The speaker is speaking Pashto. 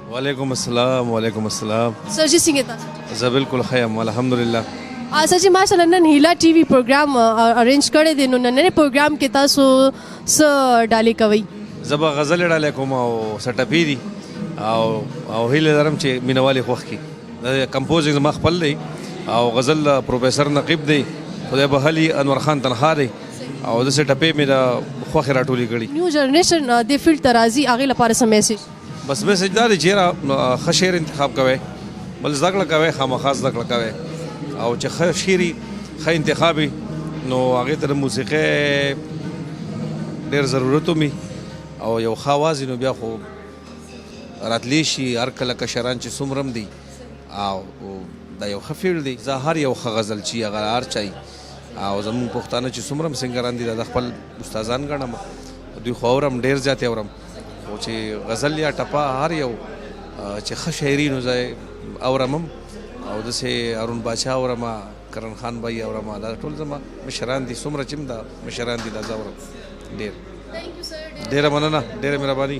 وعلیکم السلام. وعلیکم السلام. سر جی څنګه تاسو؟ زه بالکل ښه یم الحمدلله. سر جی ماشاءالله نن هیله ټي وي پروګرام ارینج کړی دی، نو نننې پروګرام کې تاسو څه ډالې کوئ؟ زه به غزلې ډالې کوم او څه ټپې دي او هیله لرم چې مینوالې خوښ کړي. د کمپوزینګ زما خپل دی او غزل پروفیسر نقیب دی، خدای بخلي انور خان تنخوا دی او داسې ټپې مې د خوښې راټولې کړي. نیو جنریشن د فیلډ ته راځي، هغې لپاره څه میسیج؟ بس میسیج دا دی چې یاره ښه شعر انتخاب کوئ، بل زده کړه کوئ، خامخا زده کړه کوئ او چې ښه شعري ښه انتخاب وي نو هغې ته د موسیقۍ ډېر ضرورت وي او یو ښه اواز نو بیا خو راتلی شي. هر کله کشران چې څومره هم دي او دا یو ښه فیلډ دی. زه هر یو ښه غزل چې هغه هر چا او زمونږ پښتانه چې څومره هم سنګران دي دا د خپل استادان ګڼم، دوی خو اورم ډېر زیات اورم، خو چې غزل یا ټپه هر یو چې ښه شاعري نو زه اورم هم او داسې هارون باچا اورم، کرن خان بھائی اورم، دا ټول زما مشران دي، څومره چې هم دا مشران دي دا زه اورم. ډېره مننه، ډېره مهرباني.